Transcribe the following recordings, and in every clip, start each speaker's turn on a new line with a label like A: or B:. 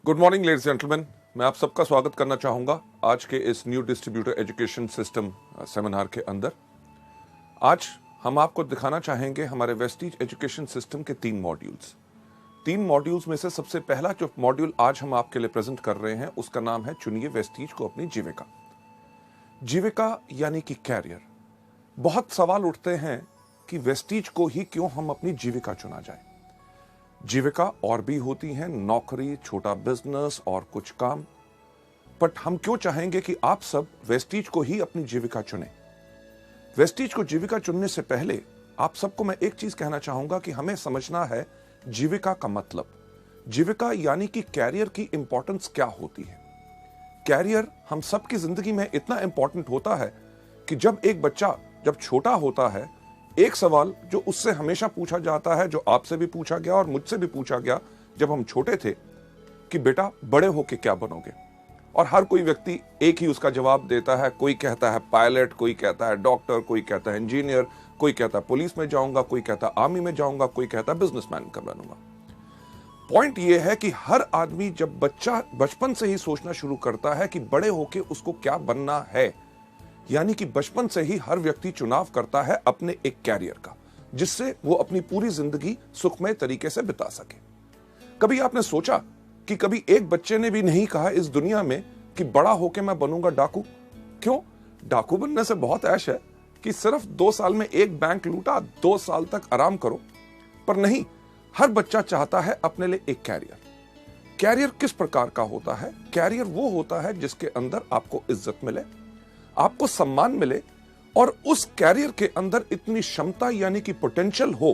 A: Good morning ladies gentleman, मैं आप सबका स्वागत करना चाहूंगा आज के इस new distributor education system seminar के अंदर। आज हम आपको दिखाना चाहेंगे हमारे वेस्टीज एजुकेशन सिस्टम के तीन मॉड्यूल्स में से सबसे पहला जो मॉड्यूल आज हम आपके लिए प्रेजेंट कर रहे हैं उसका नाम है चुनिए वेस्टीज को अपनी जीविका। जीविका यानी कि कैरियर। बहुत सवाल उठते हैं कि वेस्टीज को ही क्यों हम अपनी जीविका चुना जाए। जीविका और भी होती हैं, नौकरी, छोटा बिजनेस और कुछ काम, बट हम क्यों चाहेंगे कि आप सब वेस्टीज को ही अपनी जीविका चुनें। वेस्टीज को जीविका चुनने से पहले आप सबको मैं एक चीज कहना चाहूंगा कि हमें समझना है जीविका का मतलब। जीविका यानी कि कैरियर की इंपॉर्टेंस क्या होती है। कैरियर हम सबकी जिंदगी में इतना इंपॉर्टेंट होता है कि जब एक बच्चा जब छोटा होता है, एक सवाल जो उससे हमेशा पूछा जाता है, जो आपसे भी पूछा गया और मुझसे भी पूछा गया जब हम छोटे थे, कि बेटा बड़े होके क्या बनोगे। और हर कोई व्यक्ति एक ही उसका जवाब देता है। कोई कहता है पायलट, कोई कहता है डॉक्टर, कोई कहता है इंजीनियर, कोई कहता है पुलिस में जाऊंगा, कोई कहता है आर्मी में जाऊंगा, कोई कहता है बिजनेसमैन का बनूंगा। पॉइंट यह है कि हर आदमी जब बच्चा बचपन से ही सोचना शुरू करता है कि बड़े होके उसको क्या बनना है, यानी कि बचपन से ही हर व्यक्ति चुनाव करता है अपने एक कैरियर का, जिससे वो अपनी पूरी जिंदगी सुखमय तरीके से बिता सके। कभी आपने सोचा कि कभी एक बच्चे ने भी नहीं कहा इस दुनिया में कि बड़ा होके मैं बनूंगा डाकू। क्यों? डाकू बनने से बहुत ऐश है कि सिर्फ 2 साल में एक बैंक लूटा, 2 साल तक आराम करो। पर नहीं, हर बच्चा चाहता है अपने लिए एक कैरियर। कैरियर किस प्रकार का होता है? कैरियर वो होता है जिसके अंदर आपको इज्जत मिले, आपको सम्मान मिले और उस कैरियर के अंदर इतनी क्षमता यानी कि पोटेंशियल हो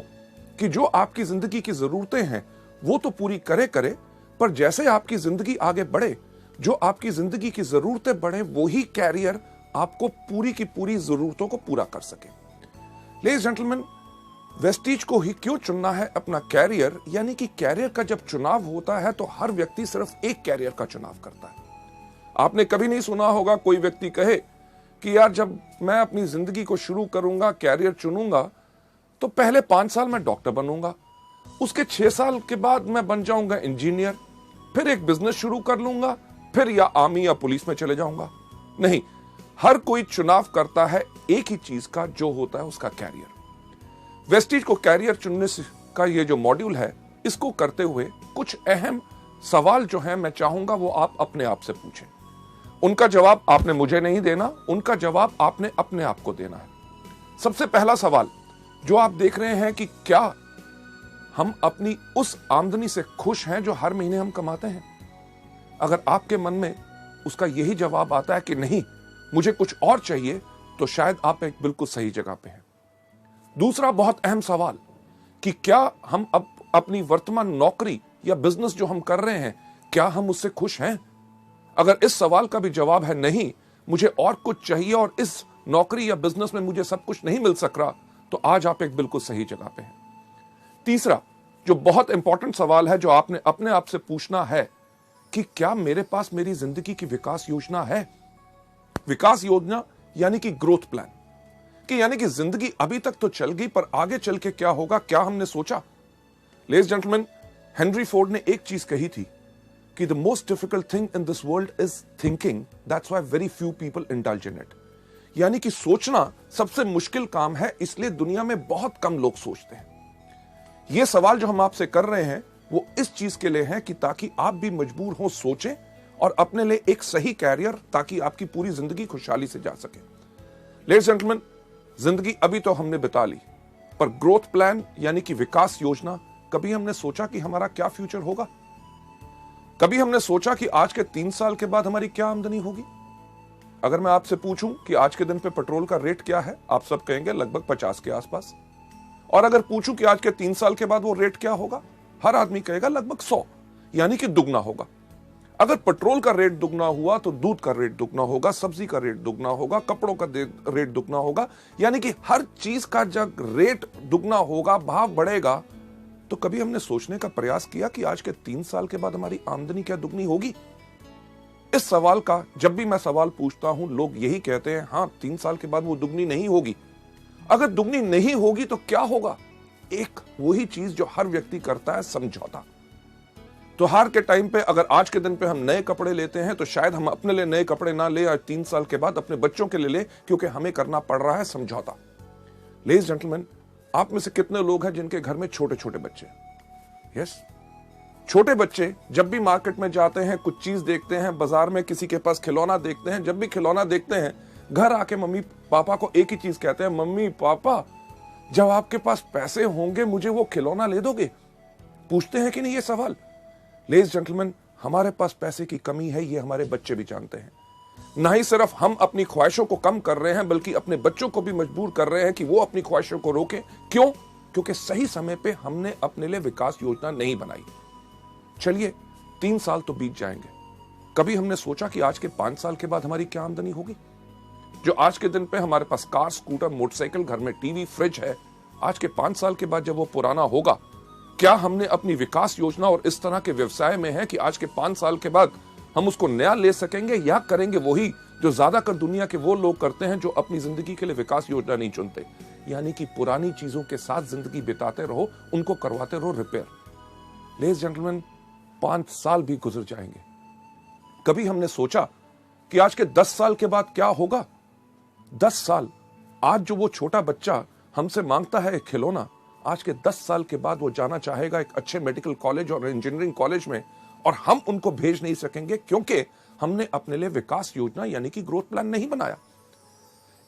A: कि जो आपकी जिंदगी की जरूरतें हैं वो तो पूरी करे, पर जैसे आपकी जिंदगी आगे बढ़े, जो आपकी जिंदगी की जरूरतें बढ़े, वही कैरियर आपको पूरी की पूरी जरूरतों को पूरा कर सके। लेडीज जेंटलमैन, वेस्टीज को ही क्यों चुनना है अपना कैरियर, यानी कि कैरियर का जब चुनाव होता है तो हर व्यक्ति सिर्फ एक कैरियर का चुनाव करता है। आपने कभी नहीं सुना होगा कोई व्यक्ति कहे कि यार जब मैं अपनी जिंदगी को शुरू करूंगा, कैरियर चुनूंगा, तो पहले 5 साल मैं डॉक्टर बनूंगा, उसके 6 साल के बाद मैं बन जाऊंगा इंजीनियर, फिर एक बिजनेस शुरू कर लूंगा, फिर या आर्मी या पुलिस में चले जाऊंगा। नहीं, हर कोई चुनाव करता है एक ही चीज का, जो होता है उसका कैरियर। वेस्टीज को कैरियर चुनने का ये जो मॉड्यूल है, इसको करते हुए कुछ अहम सवाल जो है मैं चाहूंगा वो आप अपने आप से पूछें। उनका जवाब आपने मुझे नहीं देना, उनका जवाब आपने अपने आप को देना है। सबसे पहला सवाल जो आप देख रहे हैं कि क्या हम अपनी उस आमदनी से खुश हैं जो हर महीने हम कमाते हैं? अगर आपके मन में उसका यही जवाब आता है कि नहीं, मुझे कुछ और चाहिए, तो शायद आप एक बिल्कुल सही जगह पे हैं। दूसरा बहुत अहम सवाल कि क्या हम अपनी वर्तमान नौकरी या बिजनेस जो हम कर रहे हैं, क्या हम उससे खुश हैं? अगर इस सवाल का भी जवाब है नहीं, मुझे और कुछ चाहिए और इस नौकरी या बिजनेस में मुझे सब कुछ नहीं मिल सक रहा, तो आज आप एक बिल्कुल सही जगह पे हैं। तीसरा जो बहुत इंपॉर्टेंट सवाल है जो आपने अपने आप से पूछना है कि क्या मेरे पास मेरी जिंदगी की विकास योजना है? विकास योजना यानी कि ग्रोथ प्लान, कि यानी कि जिंदगी अभी तक तो चल गई, पर आगे चल के क्या होगा, क्या हमने सोचा? लेडीज जेंटलमैन, हेनरी फोर्ड ने एक चीज कही थी कि the most difficult thing in this world is thinking, that's why very few people indulge in it। यानी कि सोचना सबसे मुश्किल काम है, इसलिए दुनिया में बहुत कम लोग सोचते हैं। यह सवाल जो हम आपसे कर रहे हैं वो इस चीज के लिए है कि ताकि आप भी मजबूर हो सोचें और अपने लिए एक सही कैरियर, ताकि आपकी पूरी जिंदगी खुशहाली से जा सके। लेडीज जेंटलमैन, जिंदगी अभी तो हमने बिता ली, पर ग्रोथ प्लान यानी कि विकास योजना, कभी हमने सोचा कि हमारा क्या फ्यूचर होगा? कभी हमने सोचा कि आज के 3 साल के बाद हमारी क्या आमदनी होगी? अगर मैं आपसे पूछूं कि आज के दिन पे पेट्रोल का रेट क्या है, आप सब कहेंगे लगभग 50 के आसपास। और अगर पूछूं कि आज के 3 साल के बाद वो रेट क्या होगा, हर आदमी कहेगा लगभग 100, यानी कि दुगना होगा। अगर पेट्रोल का रेट दुगना हुआ तो दूध का रेट दुगना होगा, सब्जी का रेट दुगना होगा, कपड़ों का रेट दुगना होगा, यानी कि हर चीज का जब रेट दुगना होगा, भाव बढ़ेगा। तो कभी हमने सोचने का प्रयास किया कि आज के 3 साल के बाद हमारी आमदनी क्या दुगनी होगी? इस सवाल का जब भी मैं सवाल पूछता हूं, लोग यही कहते हैं, हां 3 साल के बाद वो दुगनी नहीं होगी। अगर दुगनी नहीं होगी तो क्या होगा? एक वही चीज जो हर व्यक्ति करता है, समझौता। त्योहार के टाइम पे अगर आज के दिन पे हम नए कपड़े लेते हैं तो शायद हम अपने लिए नए कपड़े ना ले, आज 3 साल के बाद अपने बच्चों के लिए ले, क्योंकि हमें करना पड़ रहा है समझौता। लेडीज जेंटलमैन, आप में से कितने लोग हैं जिनके घर में छोटे छोटे बच्चे? यस, छोटे बच्चे जब भी मार्केट में जाते हैं, कुछ चीज देखते हैं, बाजार में किसी के पास खिलौना देखते हैं, जब भी खिलौना देखते हैं घर आके मम्मी पापा को एक ही चीज कहते हैं, मम्मी पापा जब आपके पास पैसे होंगे मुझे वो खिलौना ले दोगे? पूछते हैं कि नहीं ये सवाल? लेडीज जेंटलमैन, हमारे पास पैसे की कमी है, ये हमारे बच्चे भी जानते हैं। ना ही सिर्फ हम अपनी ख्वाहिशों को कम कर रहे हैं, बल्कि अपने बच्चों को भी मजबूर कर रहे हैं कि वो अपनी ख्वाहिशों को रोकें। क्यों? क्योंकि सही समय पे हमने अपने लिए विकास योजना नहीं बनाई। चलिए 3 साल तो बीत जाएंगे, कभी हमने सोचा कि आज के 5 साल के बाद हमारी क्या आमदनी होगी? जो आज के दिन पे हमारे पास कार, स्कूटर, मोटरसाइकिल, घर में टीवी, फ्रिज है, आज के 5 साल के बाद जब वो पुराना होगा, क्या हमने अपनी विकास योजना और इस तरह के व्यवसाय में है कि आज के 5 साल के बाद हम उसको नया ले सकेंगे, या करेंगे वही जो ज्यादातर दुनिया के वो लोग करते हैं जो अपनी जिंदगी के लिए विकास योजना नहीं चुनते, यानी कि पुरानी चीजों के साथ जिंदगी बिताते रहो, उनको करवाते रहो रिपेयर। लेडीज जेंटलमैन, 5 साल भी गुजर जाएंगे, कभी हमने सोचा कि आज के 10 साल के बाद क्या होगा? 10 साल, आज जो वो छोटा बच्चा हमसे मांगता है खिलौना, आज के 10 साल के बाद वो जाना चाहेगा एक अच्छे मेडिकल कॉलेज और इंजीनियरिंग कॉलेज में, और हम उनको भेज नहीं सकेंगे क्योंकि हमने अपने लिए विकास योजना यानी कि ग्रोथ प्लान नहीं बनाया।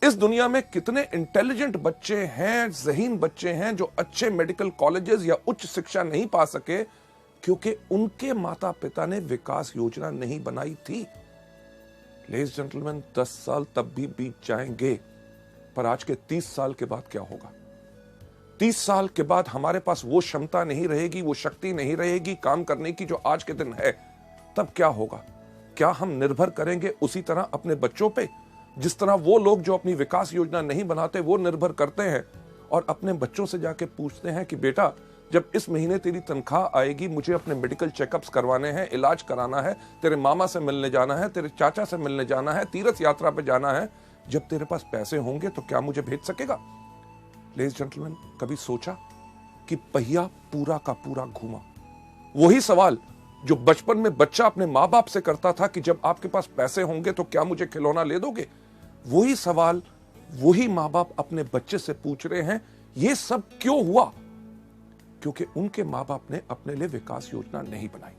A: इस दुनिया में कितने इंटेलिजेंट बच्चे हैं, ज़हीन बच्चे हैं जो अच्छे मेडिकल कॉलेजेस या उच्च शिक्षा नहीं पा सके क्योंकि उनके माता पिता ने विकास योजना नहीं बनाई थी। लेडीज जेंटलमैन, 10 साल तब भी बीत जाएंगे, पर आज के 30 साल के बाद क्या होगा? 30 साल के बाद हमारे पास वो क्षमता नहीं रहेगी, वो शक्ति नहीं रहेगी काम करने की जो आज के दिन है। तब क्या होगा? क्या हम निर्भर करेंगे उसी तरह अपने बच्चों पे, जिस तरह वो लोग जो अपनी विकास योजना नहीं बनाते वो निर्भर करते हैं और अपने बच्चों से जाके पूछते हैं कि बेटा जब इस महीने तेरी तनख्वाह आएगी, मुझे अपने मेडिकल चेकअप्स करवाने हैं, इलाज कराना है, तेरे मामा से मिलने जाना है, तेरे चाचा से मिलने जाना है, तीर्थ यात्रा पे जाना है, जब तेरे पास पैसे होंगे तो क्या मुझे भेज सकेगा? लेडीज जेंटलमैन, कभी सोचा कि पहिया पूरा का पूरा घूमा? वही सवाल जो बचपन में बच्चा अपने माँ बाप से करता था कि जब आपके पास पैसे होंगे तो क्या मुझे खिलौना ले दोगे, वही सवाल वही माँ बाप अपने बच्चे से पूछ रहे हैं। ये सब क्यों हुआ? क्योंकि उनके माँ बाप ने अपने लिए विकास योजना नहीं बनाई।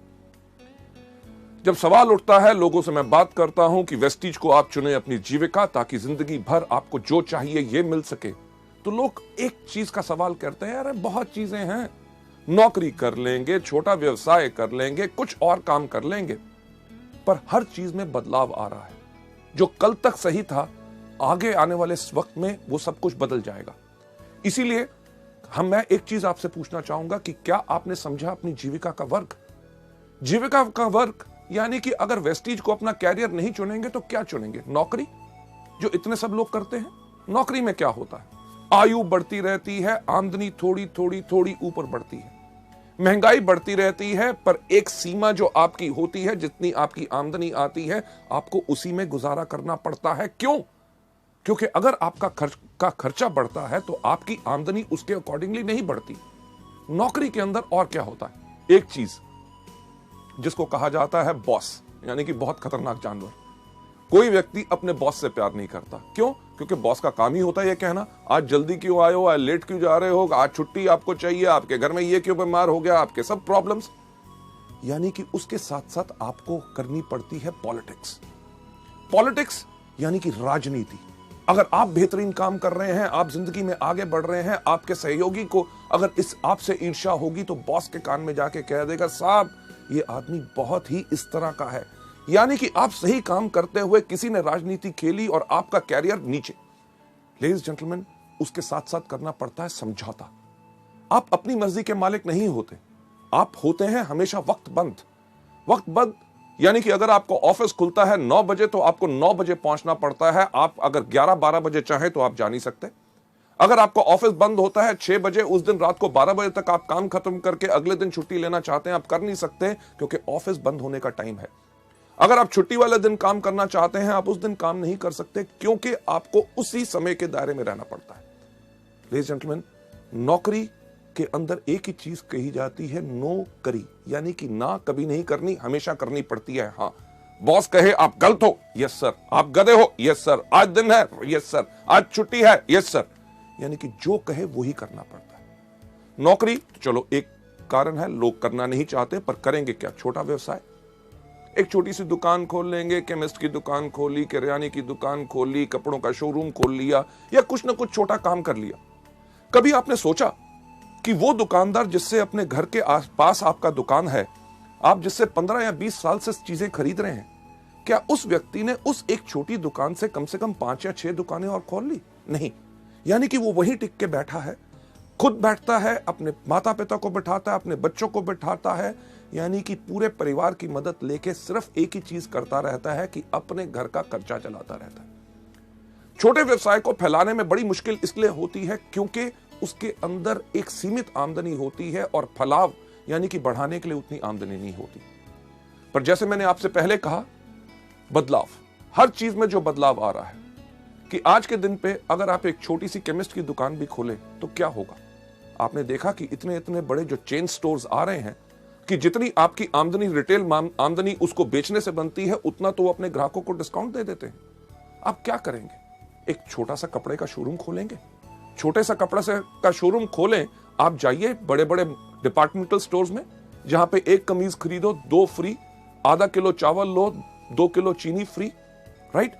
A: जब सवाल उठता है, लोगों से मैं बात करता हूं कि वेस्टीज को आप चुने अपनी जीविका ताकि जिंदगी भर आपको जो चाहिए ये मिल सके, तो लोग एक चीज का सवाल करते हैं, अरे बहुत चीजें हैं, नौकरी कर लेंगे, छोटा व्यवसाय कर लेंगे, कुछ और काम कर लेंगे, पर हर चीज में बदलाव आ रहा है। जो कल तक सही था, आगे आने वाले वक्त में वो सब कुछ बदल जाएगा। इसीलिए मैं एक चीज आपसे पूछना चाहूंगा कि क्या आपने समझा अपनी जीविका का वर्ग? जीविका का वर्ग यानी कि अगर वेस्टीज को अपना कैरियर नहीं चुनेंगे तो क्या चुनेंगे? नौकरी, जो इतने सब लोग करते हैं। नौकरी में क्या होता है? आयु बढ़ती रहती है, आमदनी थोड़ी थोड़ी थोड़ी ऊपर बढ़ती है, महंगाई बढ़ती रहती है, पर एक सीमा जो आपकी होती है, जितनी आपकी आमदनी आती है आपको उसी में गुजारा करना पड़ता है। क्यों? क्योंकि अगर आपका खर्चा बढ़ता है तो आपकी आमदनी उसके अकॉर्डिंगली नहीं बढ़ती। नौकरी के अंदर और क्या होता है? एक चीज जिसको कहा जाता है बॉस, यानी कि बहुत खतरनाक जानवर। कोई व्यक्ति अपने बॉस से प्यार नहीं करता। क्यों? क्योंकि बॉस का काम ही होता है ये कहना, आज जल्दी क्यों आए हो, आज लेट क्यों जा रहे हो, आज छुट्टी आपको चाहिए, आपके घर में ये क्यों बीमार हो गया, आपके सब प्रॉब्लम्स। यानी कि उसके साथ साथ आपको करनी पड़ती है पॉलिटिक्स। पॉलिटिक्स यानी कि राजनीति। अगर आप बेहतरीन काम कर रहे हैं, आप जिंदगी में आगे बढ़ रहे हैं, आपके सहयोगी को अगर इस आपसे ईर्ष्या होगी तो बॉस के कान में जाके कह देगा, साहब ये आदमी बहुत ही इस तरह का है। यानी कि आप सही काम करते हुए किसी ने राजनीति खेली और आपका कैरियर नीचे। लेडीज जेंटलमैन, उसके साथ साथ करना पड़ता है समझौता। आप अपनी मर्जी के मालिक नहीं होते, आप होते हैं हमेशा वक्त बंद। यानी कि अगर आपको ऑफिस खुलता है 9 बजे तो आपको 9 बजे पहुंचना पड़ता है। आप अगर 11-12 बजे चाहें तो आप जा नहीं सकते। अगर आपको ऑफिस बंद होता है 6 बजे, उस दिन रात को 12 बजे तक आप काम खत्म करके अगले दिन छुट्टी लेना चाहते हैं, आप कर नहीं सकते, क्योंकि ऑफिस बंद होने का टाइम है। अगर आप छुट्टी वाले दिन काम करना चाहते हैं, आप उस दिन काम नहीं कर सकते, क्योंकि आपको उसी समय के दायरे में रहना पड़ता है। लेडीज जेंटलमैन, नौकरी के अंदर एक ही चीज कही जाती है, नो करी, यानी कि ना कभी नहीं करनी, हमेशा करनी पड़ती है। हाँ, बॉस कहे आप गलत हो, यस सर। आप गधे हो, यस सर। आज दिन है, यस सर। आज छुट्टी है, यस सर। यानी कि जो कहे वो ही करना पड़ता है। नौकरी तो चलो एक कारण है, लोग करना नहीं चाहते, पर करेंगे क्या? छोटा व्यवसाय, एक छोटी सी दुकान खोल लेंगे, केमिस्ट की दुकान खोली, किराने की दुकान खोली, कपड़ों का शोरूम खोल लिया, या कुछ ना कुछ छोटा काम कर लिया। कभी आपने सोचा कि वो दुकानदार जिससे अपने घर के आसपास आपका दुकान है, आप जिससे 15 या 20 साल से चीजें खरीद रहे हैं, क्या उस व्यक्ति ने उस एक छोटी दुकान से कम 5 या 6 दुकानें और खोल ली? नहीं। यानी कि वो वहीं टिक के बैठा है, खुद बैठता है, अपने माता पिता को बिठाता है, अपने बच्चों को बिठाता है, यानी कि पूरे परिवार की मदद लेके सिर्फ एक ही चीज करता रहता है कि अपने घर का खर्चा चलाता रहता है। छोटे व्यवसाय को फैलाने में बड़ी मुश्किल इसलिए होती है क्योंकि उसके अंदर एक सीमित आमदनी होती है और फलाव यानी कि बढ़ाने के लिए उतनी आमदनी नहीं होती। पर जैसे मैंने आपसे पहले कहा, बदलाव, हर चीज में जो बदलाव आ रहा है कि आज के दिन पे अगर आप एक छोटी सी केमिस्ट की दुकान भी खोले तो क्या होगा? आपने देखा कि इतने इतने बड़े जो चेन स्टोर्स आ रहे हैं कि जितनी आपकी आमदनी, रिटेल आमदनी उसको बेचने से बनती है, उतना तो वो अपने ग्राहकों को डिस्काउंट दे देते हैं। आप क्या करेंगे? एक छोटा सा कपड़े का शोरूम खोलेंगे। छोटे सा कपड़ा से का शोरूम खोलें, आप जाइए बड़े बड़े डिपार्टमेंटल स्टोर्स में, जहां पे एक कमीज खरीदो 2 फ्री, आधा किलो चावल लो 2 किलो चीनी फ्री, राइट?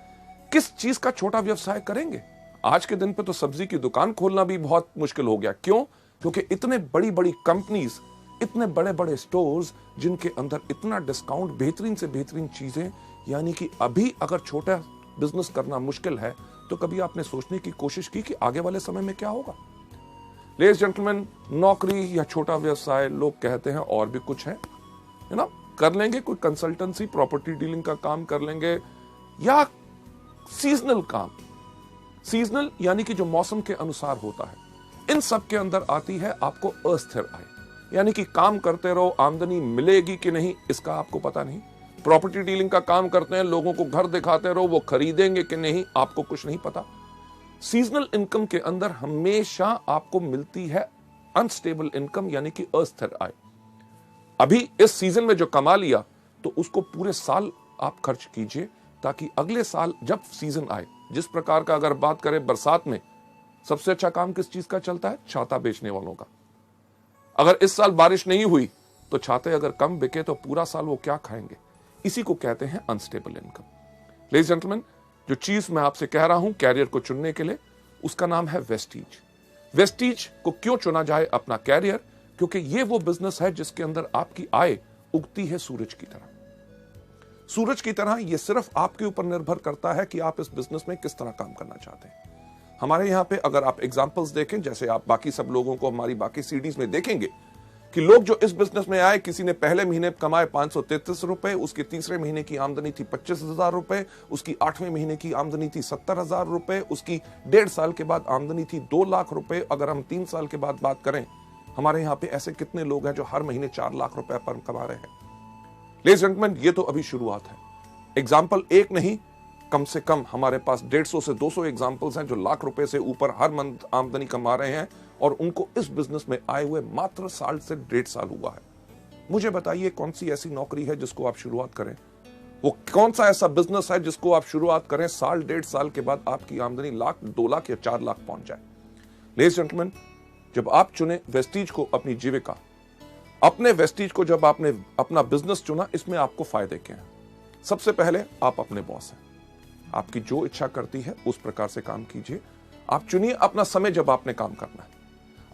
A: किस चीज का छोटा व्यवसाय करेंगे? आज के दिन पे तो सब्जी की दुकान खोलना भी बहुत मुश्किल हो गया। क्यों? क्योंकि इतने बड़ी बड़ी कंपनीज, इतने बड़े बड़े स्टोर्स जिनके अंदर इतना डिस्काउंट, बेहतरीन से बेहतरीन चीजें, यानी कि अभी अगर छोटा बिजनेस करना मुश्किल है तो कभी आपने सोचने की कोशिश की कि आगे वाले समय में क्या होगा? लेडीज जेंटलमैन, नौकरी या छोटा व्यवसाय लोग कहते हैं और भी कुछ है ना, कर लेंगे, कोई कंसल्टेंसी, प्रॉपर्टी डीलिंग का काम कर लेंगे, या सीजनल काम। सीजनल यानी कि जो मौसम के अनुसार होता है। इन सब के अंदर आती है आपको अस्थिर आय, यानी कि काम करते रहो, आमदनी मिलेगी कि नहीं इसका आपको पता नहीं। प्रॉपर्टी डीलिंग का काम करते हैं, लोगों को घर दिखाते रहो, वो खरीदेंगे कि नहीं आपको कुछ नहीं पता। सीजनल इनकम के अंदर हमेशा आपको मिलती है अनस्टेबल इनकम, यानी कि अस्थिर आय। अभी इस सीजन में जो कमा लिया तो उसको पूरे साल आप खर्च कीजिए, ताकि अगले साल जब सीजन आए, जिस प्रकार का अगर बात करें बरसात में, सबसे अच्छा काम किस चीज का चलता है? छाता बेचने वालों का। अगर इस साल बारिश नहीं हुई तो छाते अगर कम बिके तो पूरा साल वो क्या खाएंगे? इसी को कहते हैं अनस्टेबल इनकम। लेडीज जेंटलमैन, जो चीज मैं आपसे कह रहा हूं कैरियर को चुनने के लिए, उसका नाम है वेस्टीज। वेस्टीज को क्यों चुना जाए अपना कैरियर? क्योंकि ये वो बिजनेस है जिसके अंदर आपकी आय उगती है सूरज की तरह। सूरज की तरह ये सिर्फ आपके ऊपर निर्भर करता है कि आप इस बिजनेस में किस तरह काम करना चाहते हैं। हमारे यहाँ पे अगर आप एग्जाम्पल्स देखें, जैसे आप बाकी सब लोगों को हमारी बाकी सीडीज में देखेंगे कि लोग जो इस बिजनेस में आए, किसी ने पहले महीने कमाए 533 रुपए, उसके तीसरे महीने की आमदनी थी 25,000 रुपए, उसकी 8वें महीने की आमदनी थी 70,000 रुपए, उसकी 1.5 साल के बाद आमदनी थी 2 लाख रुपए। अगर हम 3 साल के बाद बात करें, हमारे यहाँ पे ऐसे कितने लोग हैं जो हर महीने 4 लाख रुपए पर कमा रहे हैं? लेडीज एंड जेंटलमैन, ये तो अभी शुरुआत है। एग्जाम्पल एक नहीं, कम से कम हमारे पास 150 से 200 एग्जाम्पल्स हैं जो लाख रुपए से ऊपर हर मंथ आमदनी कमा रहे हैं, और उनको इस बिजनेस में आए हुए मात्र साल से 1.5 साल हुआ है। मुझे बताइए कौन सी ऐसी नौकरी है जिसको आप शुरुआत करें, वो कौन सा ऐसा बिजनेस है जिसको आप शुरुआत करें, साल 1.5 साल के बाद आपकी आमदनी लाख, 2 लाख या 4 लाख पहुंच जाए? लेडीज जेंटलमैन, जब आप चुने वेस्टीज को अपनी जीविका, अपने वेस्टीज को जब आपने अपना बिजनेस चुना, इसमें आपको फायदे क्या हैं? सबसे पहले आप अपने बॉस हैं। आपकी जो इच्छा करती है उस प्रकार से काम कीजिए। आप चुनिए अपना समय जब आपने काम करना है।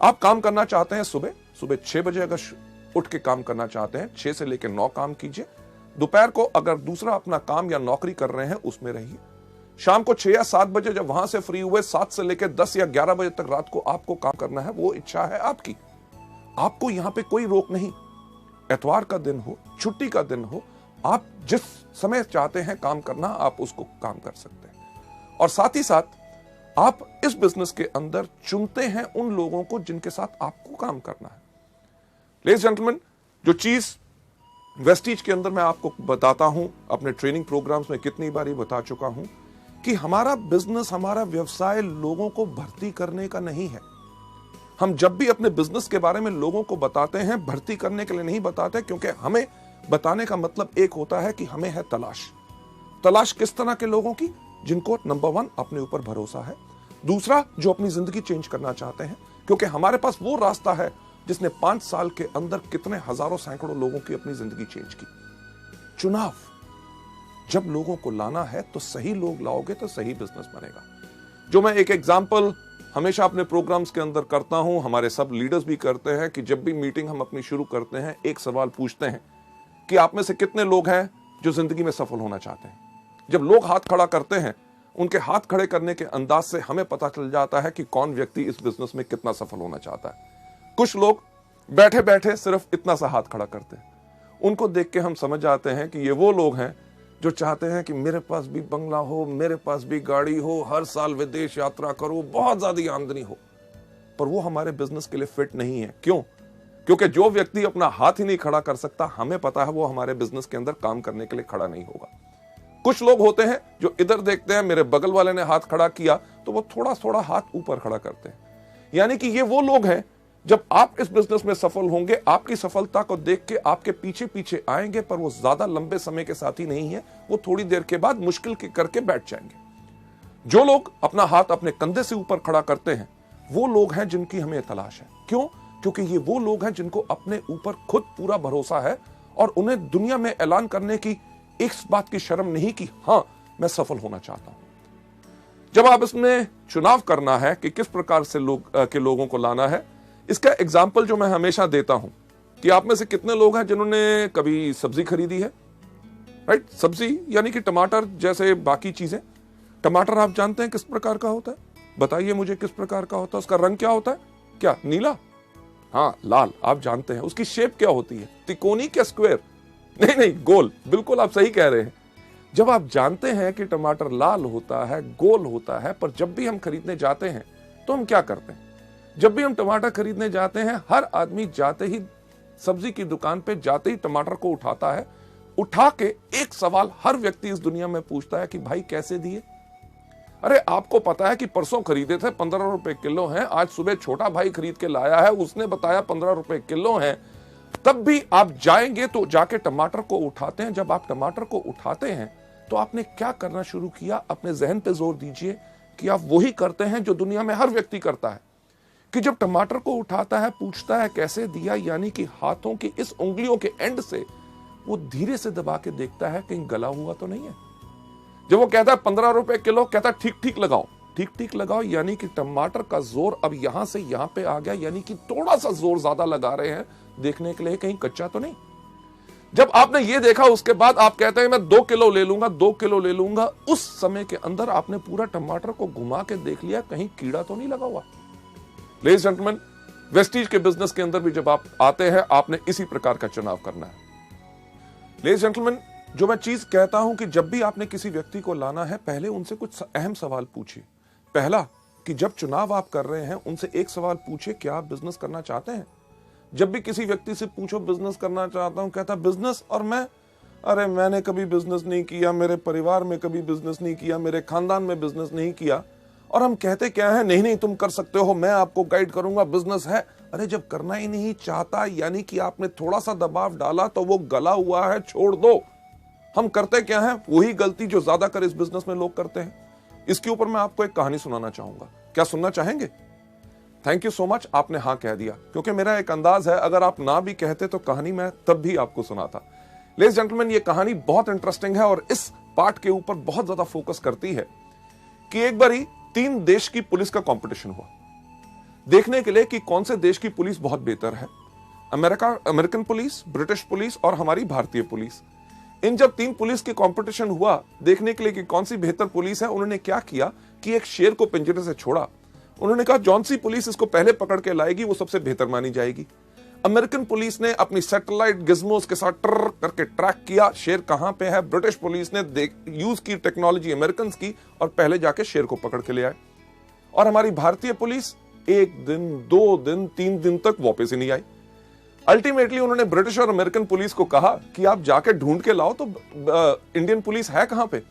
A: आप काम करना चाहते हैं सुबह 6 बजे अगर उठ के काम करना चाहते हैं, 6 से लेकर 9 काम कीजिए। दोपहर को अगर दूसरा अपना काम या नौकरी कर रहे हैं उसमें रहिए। शाम को 6 या 7 बजे जब वहां से फ्री हुए, 7 से लेकर 10 या 11 बजे तक रात को आपको काम करना है, वो इच्छा है आपकी। आपको यहां पे कोई रोक नहीं। एतवार का दिन हो, छुट्टी का दिन हो, आप जिस समय चाहते हैं काम करना, आप उसको काम कर सकते हैं। और साथ ही साथ आप इस बिजनेस के अंदर चुनते हैं उन लोगों को जिनके साथ आपको काम करना है। लेडीज जेंटलमैन, जो चीज वेस्टीज के अंदर मैं आपको बताता हूं, अपने ट्रेनिंग प्रोग्राम्स में कितनी बारी बता चुका हूं कि हमारा बिजनेस, हमारा व्यवसाय लोगों को भर्ती करने का नहीं है। हम जब भी अपने बिजनेस के बारे में लोगों को बताते हैं, भर्ती करने के लिए नहीं बताते, क्योंकि हमें बताने का मतलब एक होता है कि हमें है तलाश किस तरह के लोगों की, जिनको नंबर 1 अपने ऊपर भरोसा है, दूसरा जो अपनी जिंदगी चेंज करना चाहते हैं, क्योंकि हमारे पास वो रास्ता है जिसने 5 साल के अंदर कितने हजारों सैकड़ों लोगों की अपनी जिंदगी चेंज की। चुनाव, जब लोगों को लाना है तो सही लोग लाओगे तो सही बिजनेस बनेगा। जो मैं एक एग्जांपल हमेशा अपने प्रोग्राम्स के अंदर करता हूं, हमारे सब लीडर्स भी करते हैं, कि जब भी मीटिंग हम अपनी शुरू करते हैं एक सवाल पूछते हैं कि आप में से कितने लोग हैं जो जिंदगी में सफल होना चाहते हैं। जब लोग हाथ खड़ा करते हैं, उनके हाथ खड़े करने के अंदाज से हमें पता चल जाता है कि कौन व्यक्ति इस बिजनेस में कितना सफल होना चाहता है। कुछ लोग बैठे बैठे सिर्फ इतना सा हाथ खड़ा करते हैं, उनको देख के हम समझ जाते हैं कि ये वो लोग हैं जो चाहते हैं कि मेरे पास भी बंगला हो, मेरे पास भी गाड़ी हो, हर साल विदेश यात्रा करो, बहुत ज्यादा आमदनी हो। पर वो हमारे बिजनेस के लिए फिट नहीं है। क्यों? क्योंकि जो व्यक्ति अपना हाथ ही नहीं खड़ा कर सकता, हमें पता है वो हमारे बिजनेस के अंदर काम करने के लिए खड़ा नहीं होगा। कुछ लोग होते हैं जो इधर देखते हैं, मेरे बगल वाले ने हाथ खड़ा किया तो वो थोड़ा थोड़ा हाथ ऊपर खड़ा करते हैं। यानी कि ये वो लोग हैं, जब आप इस बिजनेस में सफल होंगे, आपकी सफलता को देख के आपके पीछे पीछे आएंगे, पर वो ज्यादा लंबे समय के साथी नहीं है, वो थोड़ी देर के बाद मुश्किल के करके बैठ जाएंगे। जो लोग अपना हाथ अपने कंधे से ऊपर खड़ा करते हैं, वो लोग हैं जिनकी हमें तलाश है। क्यों? क्योंकि ये वो लोग हैं जिनको अपने ऊपर खुद पूरा भरोसा है और उन्हें दुनिया में ऐलान करने की इस बात की शर्म नहीं कि हां, मैं सफल होना चाहता हूं। जब आप इसमें चुनाव करना है कि किस प्रकार से लोगों को लाना है, इसका एग्जाम्पल जो मैं हमेशा देता हूं कि आप में से कितने लोग हैं जिन्होंने कभी सब्जी खरीदी है, राइट? सब्जी यानी कि टमाटर जैसे बाकी चीजें। टमाटर आप जानते हैं किस प्रकार का होता है? बताइए मुझे किस प्रकार का होता है? उसका रंग क्या होता है? क्या नीला? हाँ, लाल। आप जानते हैं। उसकी शेप क्या होती है? तिकोनी क्या स्क्वायर? नहीं, गोल। बिल्कुल आप सही कह रहे हैं। जब आप जानते हैं कि टमाटर लाल होता है, गोल होता है, पर जब भी हम खरीदने जाते हैं तो हम क्या करते हैं? जब भी हम टमाटर खरीदने जाते हैं, हर आदमी जाते ही सब्जी की दुकान पे जाते ही टमाटर को उठाता है। उठा के एक सवाल हर व्यक्ति इस दुनिया में पूछता है कि भाई कैसे दिए? अरे आपको पता है कि परसों खरीदे थे 15 रुपए किलो हैं, आज सुबह छोटा भाई खरीद के लाया है, उसने बताया 15 रुपए किलो हैं। तब भी आप जाएंगे तो जाके टमाटर को उठाते हैं। जब आप टमाटर को उठाते हैं तो आपने क्या करना शुरू किया? अपने जहन पे जोर दीजिए कि आप वही करते हैं जो दुनिया में हर व्यक्ति करता है, कि जब टमाटर को उठाता है पूछता है कैसे दिया, यानी कि हाथों की इस उंगलियों के एंड से वो धीरे से दबा के देखता है कहीं गला हुआ तो नहीं है। जब वो कहता है 15 रुपए किलो, कहता है ठीक ठीक लगाओ, ठीक ठीक लगाओ, यानी कि टमाटर का जोर अब यहां से यहां पे आ गया, यानी कि थोड़ा सा जोर ज्यादा लगा रहे हैं देखने के लिए कहीं कच्चा तो नहीं। जब आपने ये देखा उसके बाद आप कहते हैं मैं 2 किलो ले लूंगा, 2 किलो ले लूंगा। उस समय के अंदर आपने पूरा टमाटर को घुमा के देख लिया कहीं कीड़ा तो नहीं लगा हुआ। लेडीज एंड जेंटलमैन, वेस्टीज के बिजनेस के अंदर भी जब आप आते हैं, आपने इसी प्रकार का चुनाव करना है। लेडीज एंड जेंटलमैन, जो मैं चीज कहता हूं कि जब भी आपने किसी व्यक्ति को लाना है, पहले उनसे कुछ अहम सवाल पूछिए। पहला, कि जब चुनाव आप कर रहे हैं उनसे एक सवाल पूछिए, क्या आप बिजनेस करना चाहते हैं? जब भी किसी व्यक्ति से पूछो बिजनेस करना चाहता हूं, कहता बिजनेस और मैं, अरे मैंने कभी बिजनेस नहीं किया, मेरे परिवार में कभी बिजनेस नहीं किया, मेरे खानदान में बिजनेस नहीं किया। और हम कहते क्या है? नहीं तुम कर सकते हो, मैं आपको गाइड करूंगा, बिजनेस है। अरे जब करना ही नहीं चाहता, यानी कि आपने थोड़ा सा दबाव डाला तो वो गला हुआ है, छोड़ दो। हम करते क्या है? वही गलती जो ज्यादातर इस बिजनेस में लोग करते हैं। इसके ऊपर मैं आपको एक कहानी सुनाना चाहूंगा। क्या सुनना चाहेंगे? थैंक यू सो मच, आपने हाँ कह दिया, क्योंकि मेरा एक अंदाज है अगर आप ना भी कहते तो कहानी मैं तब भी आपको सुनाता। लेडीज जेंटलमैन, ये कहानी बहुत इंटरेस्टिंग है और इस पार्ट के ऊपर बहुत ज्यादा फोकस करती है कि एक बारी 3 देश की पुलिस का कंपटीशन हुआ, देखने के लिए कि कौन से देश की पुलिस बहुत बेहतर है। अमेरिकन पुलिस, ब्रिटिश पुलिस और हमारी भारतीय पुलिस। इन जब 3 पुलिस के कंपटीशन हुआ देखने के लिए कि कौन सी बेहतर पुलिस है, उन्होंने क्या किया कि एक शेर को पिंजरे से छोड़ा। उन्होंने कहा जौन सी पुलिस इसको पहले पकड़ के लाएगी वो सबसे बेहतर मानी जाएगी। अमेरिकन पुलिस ने अपनी सैटेलाइट गिज्मोस के साथ ट्र करके ट्रैक किया शेर कहां पे है। ब्रिटिश पुलिस ने यूज की टेक्नोलॉजी अमेरिकन की और पहले जाके शेर को पकड़ के ले आए। और हमारी भारतीय पुलिस 1 दिन, 2 दिन, 3 दिन तक वापस ही नहीं आई। अल्टीमेटली उन्होंने ब्रिटिश और अमेरिकन पुलिस को कहा कि आप जाके ढूंढ के लाओ तो इंडियन पुलिस है कहां पे।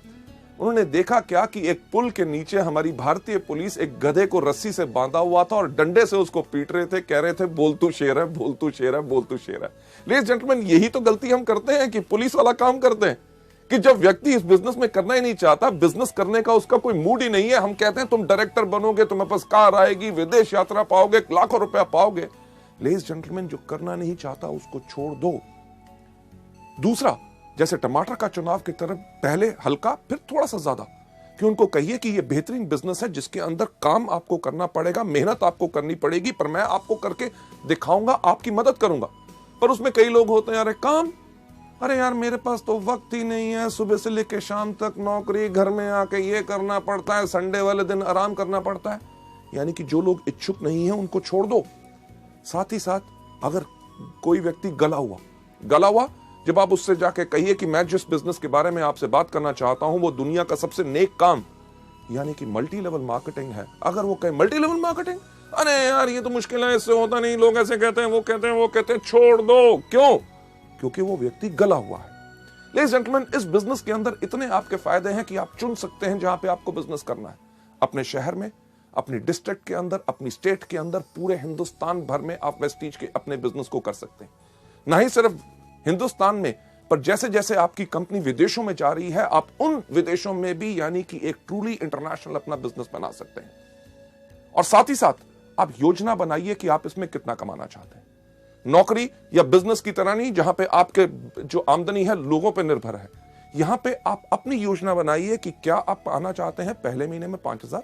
A: उन्होंने देखा क्या कि एक पुल के नीचे हमारी भारतीय पुलिस एक गधे को रस्सी से बांधा हुआ था और डंडे से उसको पीट रहे थे, कह रहे थे बोल तू शेर है, बोल तू शेर है, बोल तू शेर है। लेडीज जेंटलमैन, यही तो गलती हम करते हैं कि पुलिस वाला काम करते हैं कि जब व्यक्ति इस बिजनेस में करना ही नहीं चाहता, बिजनेस करने का उसका कोई मूड ही नहीं है, हम कहते हैं तुम डायरेक्टर बनोगे, तुम्हें पास कार आएगी, विदेश यात्रा पाओगे, लाखों रुपया पाओगे। लेडीज जेंटलमैन, जो करना नहीं चाहता उसको छोड़ दो। दूसरा, जैसे टमाटर का चुनाव की तरफ, पहले हल्का फिर थोड़ा सा ज्यादा, कि उनको कहिए कि ये बेहतरीन बिजनेस है जिसके अंदर काम आपको करना पड़ेगा, मेहनत आपको करनी पड़ेगी, पर मैं आपको करके दिखाऊंगा, आपकी मदद करूंगा। पर उसमें कई लोग होते हैं, अरे काम, अरे यार मेरे पास तो वक्त ही नहीं है, सुबह से लेकर शाम तक नौकरी, घर में आके ये करना पड़ता है, संडे वाले दिन आराम करना पड़ता है। यानी कि जो लोग इच्छुक नहीं है उनको छोड़ दो। साथ ही साथ अगर कोई व्यक्ति गला हुआ, जब आप उससे जाके कहिए कि मैं जिस बिजनेस के बारे में आपसे बात करना चाहता हूं वो दुनिया का सबसे नेक काम यानी कि मल्टी लेवल मार्केटिंग है। अगर वो कहे मल्टी लेवल मार्केटिंग, अरे यार ये तो मुश्किल है, इससे होता नहीं, लोग ऐसे कहते हैं, वो कहते हैं, छोड़ दो। क्यों? क्योंकि वो व्यक्ति गला हुआ है। लेडीज जेंटलमैन, इस बिजनेस के अंदर इतने आपके फायदे हैं कि आप चुन सकते हैं जहां पे आपको बिजनेस करना है। अपने शहर में, अपनी डिस्ट्रिक्ट के अंदर, अपनी स्टेट के अंदर, पूरे हिंदुस्तान भर में आप वेस्टीज के अपने बिजनेस को कर सकते हैं। ना ही सिर्फ हिंदुस्तान में, पर जैसे जैसे आपकी कंपनी विदेशों में जा रही है, आप उन विदेशों में भी यानी कि एक ट्रूली इंटरनेशनल अपना बिजनेस बना सकते हैं। और साथ ही साथ आप योजना बनाइए कि आप इसमें कितना कमाना चाहते हैं। नौकरी या बिजनेस की तरह नहीं जहां पे आपके जो आमदनी है लोगों पे निर्भर है। यहां पे आप अपनी योजना बनाइए कि क्या आप पाना चाहते हैं पहले महीने में 5,000,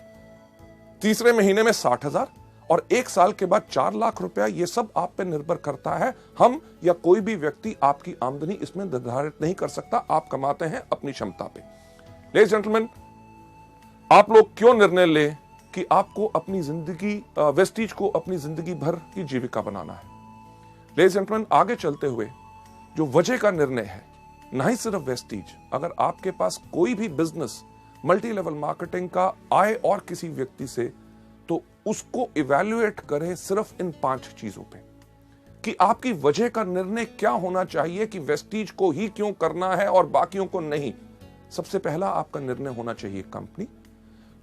A: तीसरे महीने में 60,000 और 1 साल के बाद 4 लाख रुपया। ये सब आप पे निर्भर करता है। हम या कोई भी व्यक्ति आपकी आमदनी इसमें निर्धारित नहीं कर सकता। आप कमाते हैं अपनी क्षमता पे। लेडीज जेंटलमैन, आप लोग क्यों निर्णय लें कि आपको अपनी जिंदगी, वेस्टीज को अपनी जिंदगी भर की जीविका बनाना है। लेडीज जेंटलमैन, आगे चलते हुए जो वजह का निर्णय है, ना ही सिर्फ वेस्टीज, अगर आपके पास कोई भी बिजनेस मल्टी लेवल मार्केटिंग का आए और किसी व्यक्ति से, तो उसको इवैल्यूएट करें सिर्फ इन 5 चीजों पे कि आपकी वजह का निर्णय क्या होना चाहिए कि वेस्टीज को ही क्यों करना है और बाकियों को नहीं। सबसे पहला आपका निर्णय होना चाहिए कंपनी।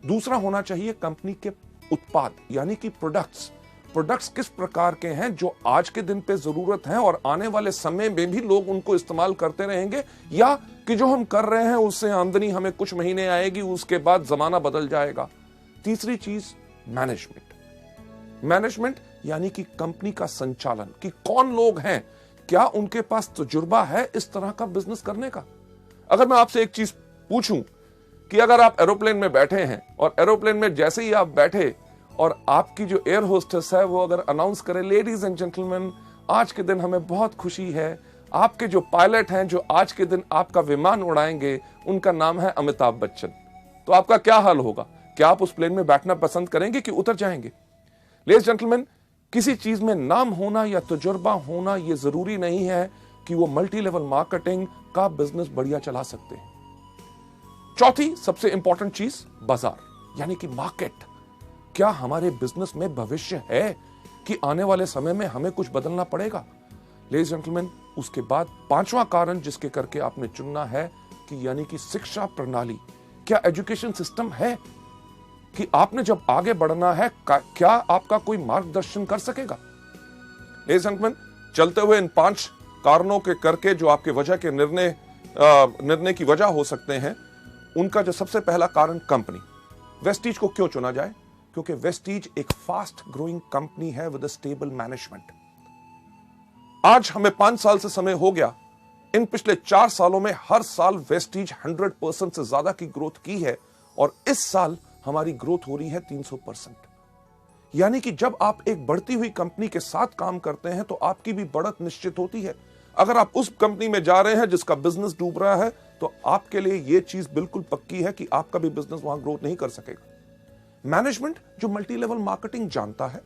A: दूसरा होना चाहिए कंपनी के उत्पाद यानी कि प्रोडक्ट्स किस प्रकार के हैं जो आज के दिन पे जरूरत है और आने वाले समय में भी लोग उनको इस्तेमाल करते रहेंगे, या कि जो हम कर रहे हैं उससे आमदनी हमें कुछ महीने आएगी, उसके बाद जमाना बदल जाएगा। तीसरी चीज मैनेजमेंट यानी कि कंपनी का संचालन, कि कौन लोग हैं, क्या उनके पास तजुर्बा है इस तरह का बिजनेस करने का। अगर मैं आपसे एक चीज पूछूं कि अगर आप एरोप्लेन में बैठे हैं और एरोप्लेन में जैसे ही आप बैठे और आपकी जो एयर होस्टेस है वो अगर अनाउंस करे, लेडीज एंड जेंटलमैन, आज के दिन हमें बहुत खुशी है, आपके जो पायलट हैं जो आज के दिन आपका विमान उड़ाएंगे उनका नाम है अमिताभ बच्चन, तो आपका क्या हाल होगा? क्या आप उस प्लेन में बैठना पसंद करेंगे कि उतर जाएंगे? लेडीज जेंटलमैन, किसी चीज में नाम होना या तजुर्बा होना यह जरूरी नहीं है कि वो मल्टी लेवल मार्केटिंग का बिजनेस बढ़िया चला सकते हैं। चौथी सबसे इंपॉर्टेंट चीज, बाजार यानी कि मार्केट। क्या हमारे बिजनेस में भविष्य है कि आने वाले समय में हमें कुछ बदलना पड़ेगा? लेडीज जेंटलमैन, उसके बाद 5वां कारण जिसके करके आपने चुनना है कि यानी कि शिक्षा प्रणाली। क्या एजुकेशन सिस्टम है कि आपने जब आगे बढ़ना है क्या आपका कोई मार्गदर्शन कर सकेगा? लेडीज जेंटलमैन, चलते हुए इन 5 कारणों के करके जो आपके वजह के निर्णय की वजह हो सकते हैं, उनका जो सबसे पहला कारण कंपनी। वेस्टीज को क्यों चुना जाए? क्योंकि वेस्टीज एक फास्ट ग्रोइंग कंपनी है विद अ स्टेबल मैनेजमेंट। आज हमें 5 साल से समय हो गया, इन पिछले 4 सालों में हर साल वेस्टीज 100% से ज्यादा की ग्रोथ की है और इस साल हमारी ग्रोथ हो रही है 300%। यानी कि जब आप एक बढ़ती हुई कंपनी के साथ काम करते हैं तो आपकी भी बढ़त निश्चित होती है। अगर आप उस कंपनी में जा रहे हैं जिसका बिजनेस डूब रहा है तो आपके लिए यह चीज बिल्कुल पक्की है कि आपका भी बिजनेस वहां ग्रोथ नहीं कर सकेगा। मैनेजमेंट जो मल्टी लेवल मार्केटिंग जानता है,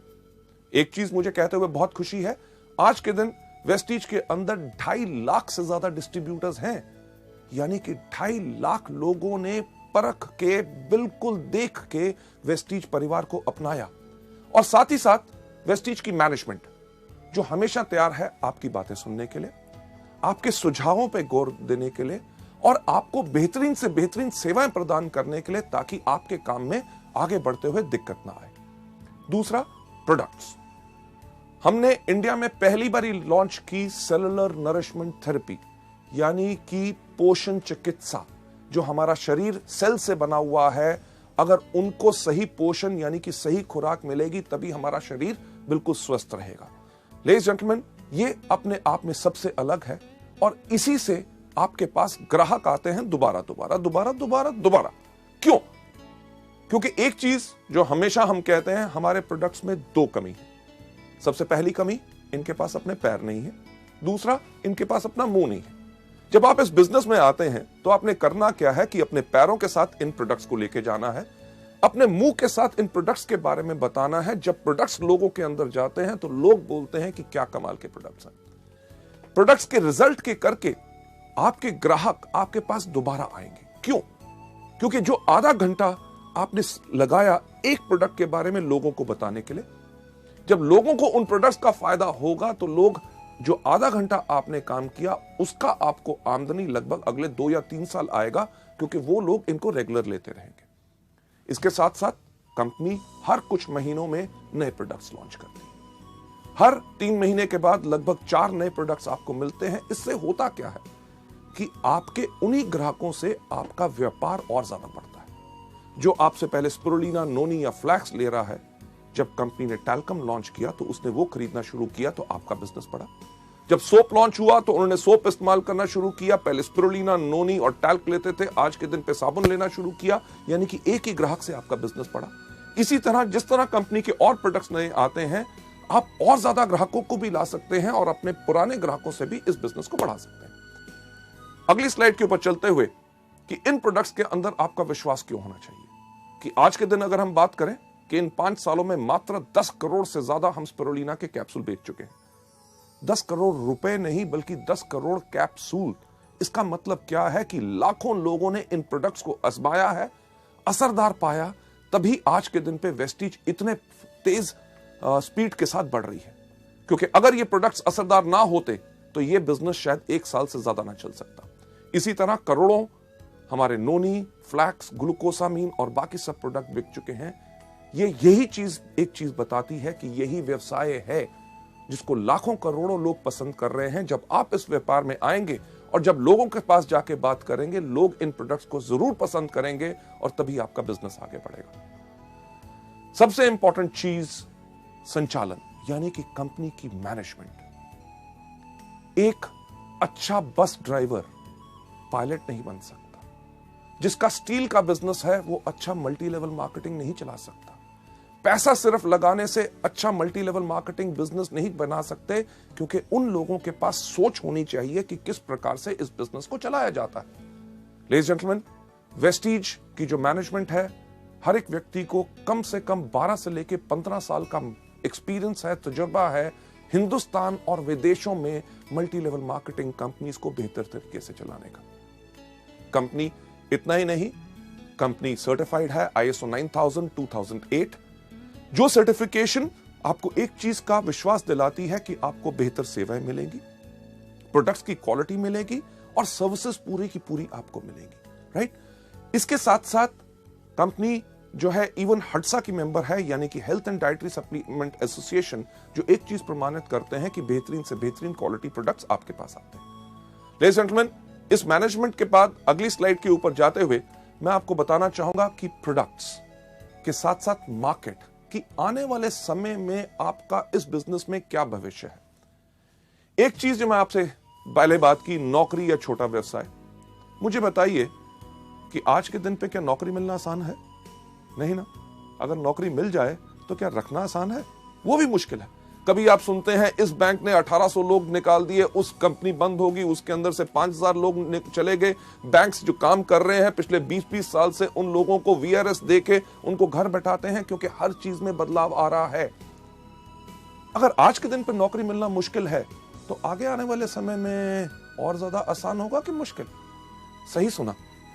A: एक चीज मुझे कहते हुए बहुत खुशी है, आज के दिन वेस्टीज के अंदर 2.5 लाख से ज्यादा डिस्ट्रीब्यूटर्स हैं। यानी कि 2.5 लाख लोगों ने परख के, बिल्कुल देख के वेस्टीज परिवार को अपनाया। और साथ ही साथ वेस्टीज की मैनेजमेंट जो हमेशा तैयार है आपकी बातें सुनने के लिए, आपके सुझावों पे गौर देने के लिए और आपको बेहतरीन से बेहतरीन सेवाएं प्रदान करने के लिए, ताकि आपके काम में आगे बढ़ते हुए दिक्कत ना आए। दूसरा, प्रोडक्ट्स। हमने इंडिया में पहली बार लॉन्च की सेलुलर नरिशमेंट थेरेपी, यानी कि पोषण चिकित्सा। जो हमारा शरीर सेल से बना हुआ है, अगर उनको सही पोषण यानी कि सही खुराक मिलेगी, तभी हमारा शरीर बिल्कुल स्वस्थ रहेगा। लेडीज जेंटलमैन, ये अपने आप में सबसे अलग है, और इसी से आपके पास ग्राहक आते हैं दोबारा दोबारा दोबारा दोबारा दोबारा। क्यों? क्योंकि एक चीज जो हमेशा हम कहते हैं, हमारे प्रोडक्ट्स में दो कमी है। सबसे पहली कमी, इनके पास अपने पैर नहीं है। दूसरा, इनके पास अपना मुंह नहीं है। जब आप इस बिजनेस में आते हैं तो आपने करना क्या है कि अपने पैरों के साथ इन प्रोडक्ट्स को लेके जाना है, अपने मुंह के साथ इन प्रोडक्ट्स के बारे में बताना है। जब प्रोडक्ट्स लोगों के अंदर जाते हैं तो लोग बोलते हैं कि क्या कमाल के प्रोडक्ट्स हैं। प्रोडक्ट्स के रिजल्ट के करके आपके ग्राहक आपके पास दोबारा आएंगे। क्यों? क्योंकि जो आधा घंटा आपने लगाया एक प्रोडक्ट के बारे में लोगों को बताने के लिए, जब लोगों को उन प्रोडक्ट्स का फायदा होगा तो लोग जो आधा घंटा आपने काम किया उसका आपको आमदनी लगभग अगले 2 या 3 साल आएगा, क्योंकि वो लोग इनको रेगुलर लेते रहेंगे। इसके साथ साथ कंपनी हर कुछ महीनों में नए प्रोडक्ट्स लॉन्च करती है। हर 3 महीने के बाद लगभग 4 नए प्रोडक्ट्स आपको मिलते हैं। इससे होता क्या है कि आपके उन्हीं ग्राहकों से आपका व्यापार और ज्यादा बढ़ता है। जो आपसे पहले स्पिरुलिना, नोनी या फ्लैक्स ले रहा है, जब कंपनी ने टैल्कम लॉन्च किया तो उसने वो खरीदना शुरू किया तो आपका बिजनेस बढ़ा। जब सोप लॉन्च हुआ तो उन्होंने सोप इस्तेमाल करना शुरू किया। पहले स्पिरुलिना, नोनी और टैल्क लेते थे, आज के दिन पे साबुन लेना शुरू किया, यानी कि एक ही ग्राहक से आपका बिजनेस बढ़ा। इसी तरह जिस तरह कंपनी के और प्रोडक्ट्स नए आते हैं, आप और ज्यादा ग्राहकों को भी ला सकते हैं और अपने पुराने ग्राहकों से भी इस बिजनेस को बढ़ा सकते हैं। अगली स्लाइड के ऊपर चलते हुए कि इन प्रोडक्ट्स के अंदर आपका विश्वास क्यों होना चाहिए, कि आज के दिन अगर हम बात करें कि इन 5 सालों में मात्र 10 करोड़ से ज्यादा हम स्पिरुलिना के कैप्सूल बेच चुके हैं। 10 करोड़ रुपए नहीं, बल्कि 10 करोड़ कैप्सूल। इसका मतलब क्या है कि लाखों लोगों ने इन प्रोडक्ट्स को आजमाया है, असरदार पाया, तभी आज के दिन पे वेस्टीज इतने तेज स्पीड के साथ बढ़ रही है। क्योंकि अगर ये प्रोडक्ट्स असरदार ना होते तो ये बिजनेस शायद 1 साल से ज्यादा ना चल सकता। इसी तरह करोड़ों हमारे नोनी, फ्लैक्स, ग्लूकोसामीन और बाकी सब प्रोडक्ट बिक चुके हैं। यही चीज एक चीज बताती है कि यही व्यवसाय है जिसको लाखों करोड़ों लोग पसंद कर रहे हैं। जब आप इस व्यापार में आएंगे और जब लोगों के पास जाके बात करेंगे, लोग इन प्रोडक्ट्स को जरूर पसंद करेंगे और तभी आपका बिजनेस आगे बढ़ेगा। सबसे इंपॉर्टेंट चीज संचालन, यानी कि कंपनी की मैनेजमेंट। एक अच्छा बस ड्राइवर पायलट नहीं बन सकता। जिसका स्टील का बिजनेस है वो अच्छा मल्टी लेवल मार्केटिंग नहीं चला सकता। पैसा सिर्फ लगाने से अच्छा मल्टी लेवल मार्केटिंग बिजनेस नहीं बना सकते, क्योंकि उन लोगों के पास सोच होनी चाहिए कि किस प्रकार से इस बिजनेस को चलाया जाता है। लेडीज जेंटलमैन, वेस्टीज की जो मैनेजमेंट है, हर एक व्यक्ति को कम से कम 12 से लेकर 15 साल का एक्सपीरियंस है, तजुर्बा है हिंदुस्तान और विदेशों में मल्टी लेवल मार्केटिंग कंपनीज को बेहतर तरीके से चलाने का। कंपनी इतना ही नहीं, कंपनी सर्टिफाइड है ISO 9000 2008, जो सर्टिफिकेशन आपको एक चीज का विश्वास दिलाती है कि आपको बेहतर सेवाएं मिलेंगी, प्रोडक्ट्स की क्वालिटी मिलेगी और सर्विसेज पूरी की पूरी आपको मिलेंगी, राइट। इसके साथ साथ कंपनी जो है इवन हडसा की मेंबर है, यानी कि health and dietary supplement association, जो एक चीज प्रमाणित करते हैं कि बेहतरीन से बेहतरीन क्वालिटी प्रोडक्ट्स आपके पास आते हैं। लेडीज एंड जेंटलमैन, इस मैनेजमेंट के बाद अगली स्लाइड के ऊपर जाते हुए मैं आपको बताना चाहूंगा कि प्रोडक्ट्स के साथ साथ मार्केट कि आने वाले समय में आपका इस बिजनेस में क्या भविष्य है। एक चीज जो मैं आपसे पहले बात की, नौकरी या छोटा व्यवसाय। मुझे बताइए कि आज के दिन पे क्या नौकरी मिलना आसान है? नहीं ना। अगर नौकरी मिल जाए तो क्या रखना आसान है? वो भी मुश्किल है। कभी आप सुनते हैं इस बैंक ने 1800 लोग निकाल दिए, उस कंपनी बंद होगी, उसके अंदर से 5000 लोग चले गए। बैंक्स जो काम कर रहे हैं पिछले 20-20 साल से, उन लोगों को VRS देके उनको घर बैठाते हैं, क्योंकि हर चीज में बदलाव आ रहा है। अगर आज के दिन पर नौकरी मिलना मुश्किल है तो आगे आने वाले समय में और ज्यादा आसान होगा कि मुश्किल? सही सुना,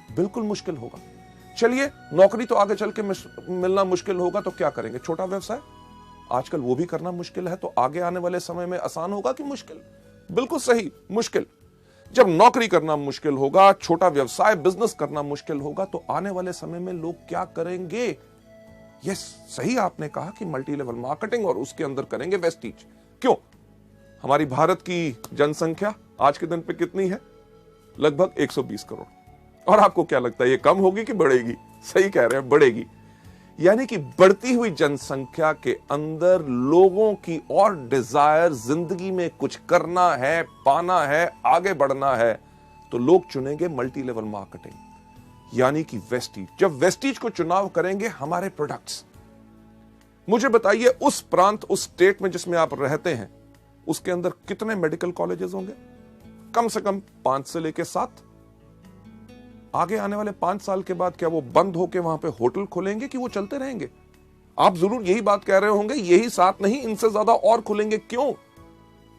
A: बिल्कुल मुश्किल होगा। चलिए, नौकरी तो आगे चल के मिलना मुश्किल होगा तो क्या करेंगे? छोटा व्यवसाय आजकल वो भी करना मुश्किल है, तो आगे आने वाले समय में आसान होगा कि मुश्किल? बिल्कुल सही, मुश्किल। जब नौकरी करना मुश्किल होगा, छोटा व्यवसाय बिजनेस करना मुश्किल होगा, तो आने वाले समय में लोग क्या करेंगे? यस, सही आपने कहा कि मल्टी लेवल मार्केटिंग और उसके अंदर करेंगे वेस्टीज। क्यों? हमारी भारत की जनसंख्या आज के दिन पे कितनी है? लगभग 120 करोड़। और आपको क्या लगता है ये कम होगी कि बढ़ेगी? सही कह रहे हैं, बढ़ेगी। यानी कि बढ़ती हुई जनसंख्या के अंदर लोगों की और डिजायर, जिंदगी में कुछ करना है, पाना है, आगे बढ़ना है, तो लोग चुनेंगे मल्टी लेवल मार्केटिंग यानी कि वेस्टीज। जब वेस्टीज को चुनाव करेंगे हमारे प्रोडक्ट्स, मुझे बताइए उस प्रांत, उस स्टेट में जिसमें आप रहते हैं, उसके अंदर कितने मेडिकल कॉलेजेस होंगे? कम से कम 5 से लेकर 7। आगे आने वाले 5 साल के बाद क्या वो बंद होकर वहां पे होटल खोलेंगे कि वो चलते रहेंगे? आप जरूर यही बात कह रहे होंगे, यही 7 नहीं, इनसे ज्यादा और खुलेंगे। क्यों?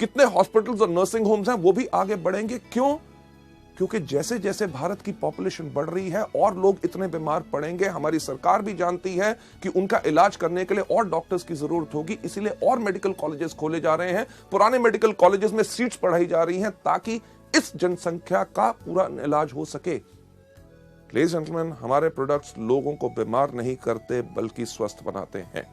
A: कितने हॉस्पिटल्स और नर्सिंग होम्स हैं वो भी आगे बढ़ेंगे। क्यों? क्योंकि जैसे जैसे भारत की पॉपुलेशन बढ़ रही है और लोग इतने बीमार पड़ेंगे, हमारी सरकार भी जानती है कि उनका इलाज करने के लिए और डॉक्टर्स की जरूरत होगी, इसीलिए और मेडिकल कॉलेजेस खोले जा रहे हैं। पुराने मेडिकल कॉलेजेस में सीट्स बढ़ाई जा रही हैं ताकि इस जनसंख्या का पूरा इलाज हो सके। लेडीज एंड जेंटलमैन, हमारे प्रोडक्ट्स लोगों को बीमार नहीं करते बल्कि स्वस्थ बनाते हैं।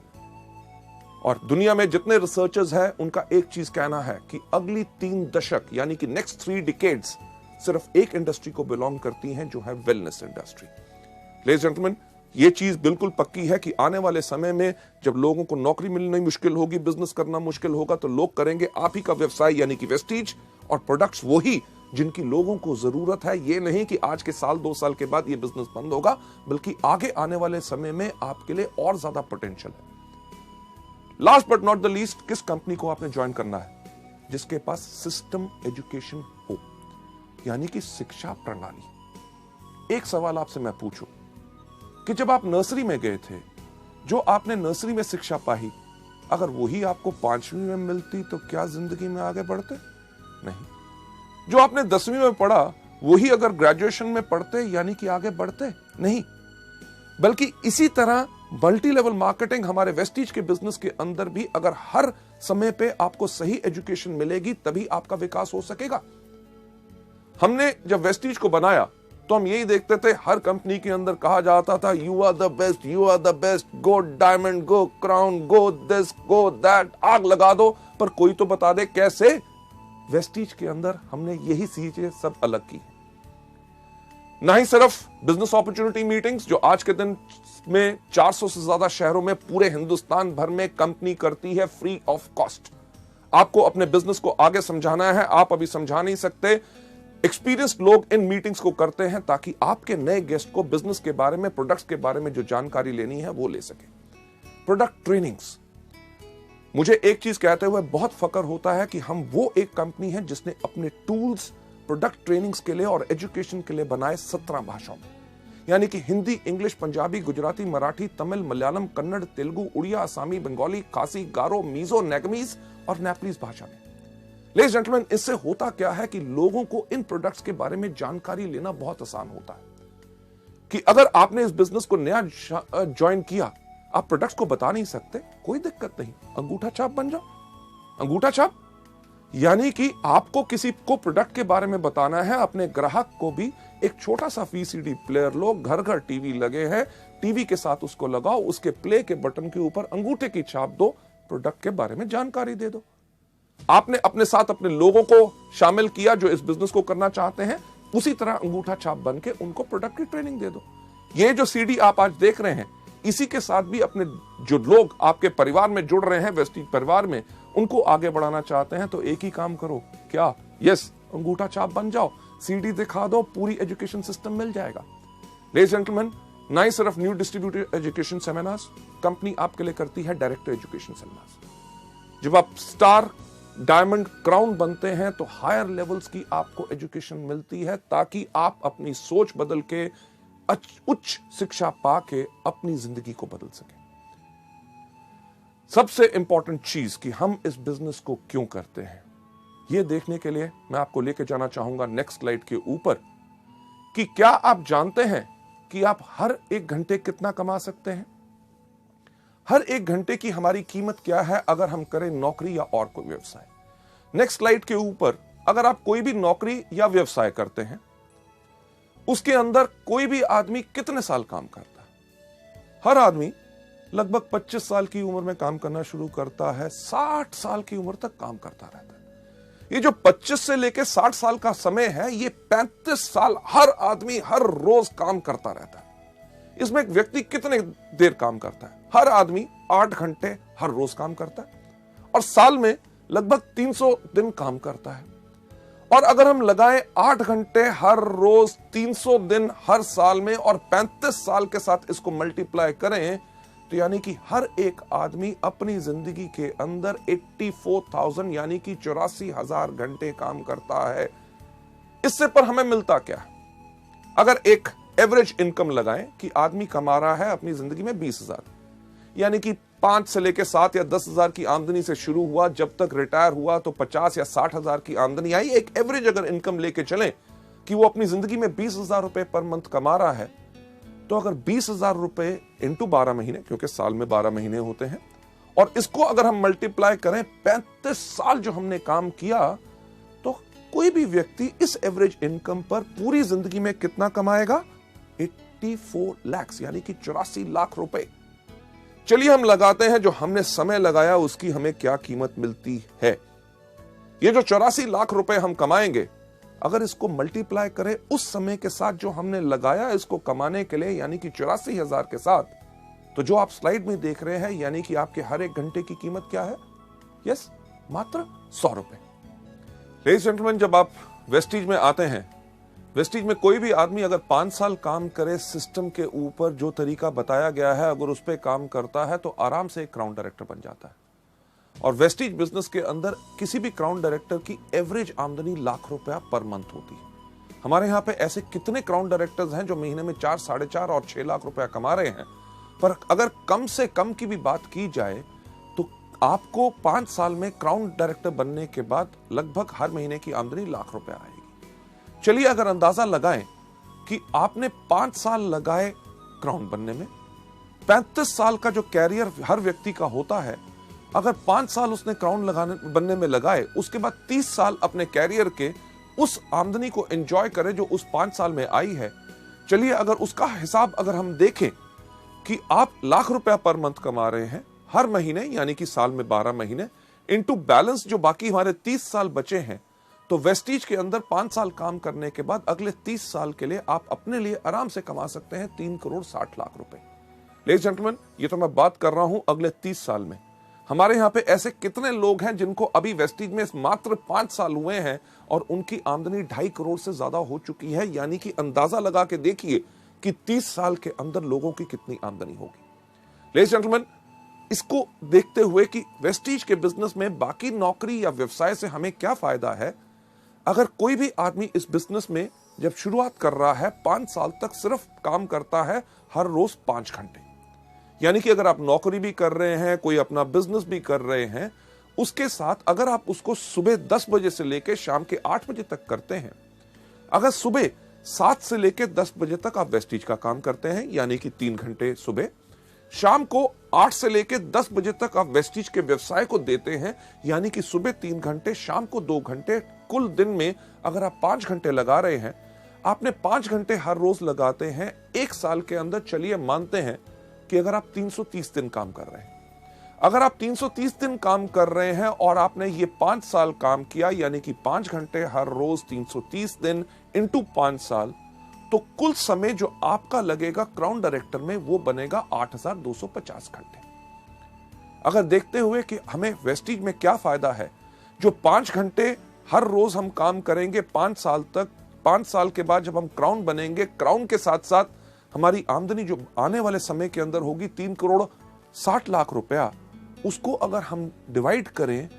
A: और दुनिया में जितने रिसर्चर्स हैं उनका एक चीज कहना है कि अगली 3 दशक यानी कि नेक्स्ट 3 डिकेड्स सिर्फ एक इंडस्ट्री को बिलोंग करती हैं, जो है wellness industry. Ladies and gentleman, ये चीज बिल्कुल पक्की है कि आने वाले समय में जब लोगों को नौकरी मिलनी मुश्किल होगी, बिजनेस करना मुश्किल होगा, तो लोग करेंगे आप ही का व्यवसाय यानी कि वेस्टीज, और प्रोडक्ट्स वही जिनकी लोगों को जरूरत है। ये नहीं कि आज के साल 2 साल के बाद ये बिजनेस बंद होगा, बल्कि आगे आने वाले समय में आपके लिए और ज्यादा पोटेंशियल है। Last but not the least, किस कंपनी को आपने ज्वाइन करना है? जिसके पास सिस्टम एजुकेशन हो, यानी कि शिक्षा प्रणाली। एक सवाल आपसे मैं पूछूं कि जब आप नर्सरी में गए थे, जो आपने नर्सरी में शिक्षा पाई, अगर वही आपको 5वीं में मिलती तो क्या जिंदगी में आगे बढ़ते? नहीं। जो आपने 10वीं में पढ़ा वही अगर ग्रेजुएशन में पढ़ते यानी कि आगे बढ़ते? नहीं। बल्कि इसी तरह मल्टी लेवल मार्केटिंग हमारे वेस्टीज के बिजनेस के अंदर भी अगर हर समय पे आपको सही एजुकेशन मिलेगी तभी आपका विकास हो सकेगा। हमने जब वेस्टीज को बनाया तो हम यही देखते थे, हर कंपनी के अंदर कहा जाता था you are the best, you are the best, go diamond, go crown, go this, go that, आग लगा दो, पर कोई तो बता दे कैसे। वेस्टीज के अंदर हमने यही चीजें सब अलग की। ना ही सिर्फ बिजनेस अपॉर्चुनिटी मीटिंग्स, जो आज के दिन में 400 से ज्यादा शहरों में पूरे हिंदुस्तान भर में कंपनी करती है फ्री ऑफ कॉस्ट। आपको अपने बिजनेस को आगे समझाना है, आप अभी समझा नहीं सकते, एक्सपीरियंस्ड लोग इन मीटिंग्स को करते हैं ताकि आपके नए गेस्ट को बिजनेस के बारे में, प्रोडक्ट्स के बारे में जो जानकारी लेनी है वो ले सके। प्रोडक्ट ट्रेनिंग्स, मुझे एक चीज कहते हुए बहुत फक्र होता है कि हम वो एक कंपनी है जिसने अपने टूल्स प्रोडक्ट ट्रेनिंग्स के लिए और एजुकेशन के लिए बनाए 17 भाषाओं में, यानी कि हिंदी, इंग्लिश, पंजाबी, गुजराती, मराठी, तमिल, मलयालम, कन्नड़, तेलुगु, उड़िया, असमी, बंगाली, खासी, गारो, मीजो, नेगमीज और नेपलीज भाषा में। लेडीज एंड जेंटलमैन, इससे होता क्या है कि लोगों को इन प्रोडक्ट्स के बारे में जानकारी लेना बहुत आसान होता है कि अगर आपने इस बिजनेस को नया ज्वाइन किया, आप प्रोडक्ट्स को बता नहीं सकते, कोई दिक्कत नहीं, अंगूठा छाप बन जाओ। अंगूठा छाप यानी कि आपको किसी को प्रोडक्ट के बारे में बताना है, अपने ग्राहक को भी एक छोटा सा वीसीडी प्लेयर लो, घर घर टीवी लगे हैं, टीवी के साथ उसको लगाओ, उसके प्ले के बटन के ऊपर अंगूठे की छाप दो, प्रोडक्ट के बारे में जानकारी दे दो। आपने अपने साथ अपने लोगों को शामिल किया जो इस बिजनेस को करना चाहते हैं, उसी तरह अंगूठा छाप बन के उनको प्रोडक्ट की ट्रेनिंग दे दो। ये जो सीडी आप आज देख रहे हैं, इसी के साथ भी अपने जो लोग आपके परिवार में जुड़ रहे हैं, वेस्टीज परिवार में, उनको आगे बढ़ाना चाहते हैं, तो एक ही काम करो, क्या? यस, अंगूठा छाप बन जाओ, सीडी दिखा दो, पूरी एजुकेशन सिस्टम मिल जाएगा। लेडीज एंड जेंटलमैन, ना ही सिर्फ new distributor education seminars, company आपके लिए करती है डायरेक्ट एजुकेशन सेमिनार्स। जब आप स्टार, डायमंड, क्राउन बनते हैं तो हायर लेवल्स की आपको एजुकेशन मिलती है ताकि आप अपनी सोच बदल के, उच्च शिक्षा पाके अपनी जिंदगी को बदल सके। सबसे इंपॉर्टेंट चीज कि हम इस बिजनेस को क्यों करते हैं, यह देखने के लिए मैं आपको लेके जाना चाहूंगा नेक्स्ट स्लाइड के ऊपर कि क्या आप जानते हैं कि आप हर 1 घंटे कितना कमा सकते हैं? हर 1 घंटे की हमारी कीमत क्या है अगर हम करें नौकरी या और कोई व्यवसाय। नेक्स्ट स्लाइड के ऊपर अगर आप कोई भी नौकरी या व्यवसाय करते हैं, उसके अंदर कोई भी आदमी कितने साल काम करता है? हर आदमी लगभग 25 साल की उम्र में काम करना शुरू करता है, 60 साल की उम्र तक काम करता रहता है। ये जो 25 से लेकर 60 साल का समय है, ये 35 साल हर आदमी हर रोज काम करता रहता है। इसमें एक व्यक्ति कितने देर काम करता है? हर आदमी 8 घंटे हर रोज काम करता है और साल में लगभग 300 दिन काम करता है। और अगर हम लगाएं 8 घंटे हर रोज, 300 दिन हर साल में और 35 साल के साथ इसको मल्टीप्लाई करें, तो यानी कि हर एक आदमी अपनी जिंदगी के अंदर 84,000 यानी कि 84,000 घंटे काम करता है। इससे पर हमें मिलता क्या है? अगर एक एवरेज इनकम लगाएं कि आदमी कमा रहा है अपनी जिंदगी में 20,000, यानी कि 5 से लेकर 7 या 10,000 की आमदनी से शुरू हुआ, जब तक रिटायर हुआ तो 50 या 60,000 की आमदनी आई। एक एवरेज अगर इनकम लेके चलें कि वो अपनी जिंदगी में 20,000 रुपए पर मंथ कमा रहा है, तो अगर 20,000 रुपए इंटू 12 महीने, क्योंकि साल में 12 महीने होते हैं, और इसको अगर हम मल्टीप्लाई करें 35 साल जो हमने काम किया, तो कोई भी व्यक्ति इस एवरेज इनकम पर पूरी जिंदगी में कितना कमाएगा? 84 लाख यानी कि 84 लाख रुपए। चलिए हम लगाते हैं जो हमने समय लगाया उसकी हमें क्या कीमत मिलती है। ये जो 84 लाख रुपए हम कमाएंगे, अगर इसको मल्टीप्लाई करें उस समय के साथ जो हमने लगाया इसको कमाने के लिए, यानी कि 84,000 के साथ, तो जो आप स्लाइड में देख रहे हैं, यानी कि आपके हर एक घंटे की कीमत क्या है? यस, मात्र 100 रुपए। लेडीज जेंटलमैन, जब आप वेस्टीज में आते हैं, वेस्टीज में कोई भी आदमी अगर 5 साल काम करे सिस्टम के ऊपर जो तरीका बताया गया है, अगर उस पर काम करता है तो आराम से एक क्राउन डायरेक्टर बन जाता है। और वेस्टीज बिजनेस के अंदर किसी भी क्राउन डायरेक्टर की एवरेज आमदनी लाख रुपया पर मंथ होती है। हमारे यहाँ पे ऐसे कितने क्राउन डायरेक्टर्स हैं जो महीने में 4, 4.5 और 6 लाख रुपया कमा रहे हैं। पर अगर कम से कम की भी बात की जाए तो आपको 5 साल में क्राउन डायरेक्टर बनने के बाद लगभग हर महीने की आमदनी लाख रुपया आएगी। चलिए अगर अंदाजा लगाएं कि आपने 5 साल लगाए क्राउन बनने में, 35 साल का जो कैरियर हर व्यक्ति का होता है, अगर 5 साल उसने क्राउन बनने में लगाए, उसके बाद 30 साल अपने कैरियर के उस आमदनी को एंजॉय करे जो उस 5 साल में आई है। चलिए अगर उसका हिसाब अगर हम देखें कि आप लाख रुपया पर मंथ कमा रहे हैं हर महीने, यानी कि साल में 12 महीने, इनटू बैलेंस जो बाकी हमारे 30 साल बचे हैं, तो वेस्टीज के अंदर 5 साल काम करने के बाद अगले 30 साल के लिए आप अपने लिए आराम से कमा सकते हैं 3 करोड़ 60 लाख रुपए। लेडीज जेंटलमैन, ये तो मैं बात कर रहा हूं अगले 30 साल में। हमारे यहां पे ऐसे कितने लोग हैं जिनको अभी वेस्टीज में मात्र 5 साल हुए हैं और उनकी आमदनी 2.5 करोड़ से ज्यादा हो चुकी है। यानी कि अंदाजा लगा के देखिए कि 30 साल के अंदर लोगों की कितनी आमदनी होगी। लेडीज जेंटलमैन, इसको देखते हुए कि वेस्टीज के बिजनेस में बाकी नौकरी या व्यवसाय से हमें क्या फायदा है, अगर कोई भी आदमी इस बिजनेस में जब शुरुआत कर रहा है 5 साल तक सिर्फ काम करता है हर रोज 5 घंटे, यानी कि अगर आप नौकरी भी कर रहे हैं, कोई अपना बिजनेस भी कर रहे हैं, उसके साथ अगर आप उसको सुबह 10 बजे से लेकर शाम के 8 बजे तक करते हैं, अगर सुबह 7 से लेकर 10 बजे तक आप वेस्टीज का काम करते हैं, यानी कि 3 घंटे सुबह, शाम को 8 से लेकर 10 बजे तक आप वेस्टीज के व्यवसाय को देते हैं, यानी कि सुबह 3 घंटे, शाम को 2 घंटे, कुल दिन में अगर आप 5 घंटे लगा रहे हैं, आपने 5 घंटे हर रोज लगाते हैं, 1 साल के अंदर चलिए मानते हैं कि अगर आप 330 दिन काम कर रहे हैं, अगर आप 330 दिन काम कर रहे हैं और आपने ये 5 साल काम किया, यानी कि 5 घंटे हर रोज 330 दिन इंटू 5 साल, तो कुल समय जो आपका लगेगा क्राउन डायरेक्टर में वो बनेगा 8,250 घंटे। अगर देखते हुए कि हमें वेस्टीज में क्या फायदा है, जो 5 घंटे हर रोज हम काम करेंगे 5 साल तक, 5 साल के बाद जब हम क्राउन बनेंगे, क्राउन के साथ साथ हमारी आमदनी जो आने वाले समय के अंदर होगी 3 करोड़ 60 लाख रुपया, उसको अगर हम डिवाइड करें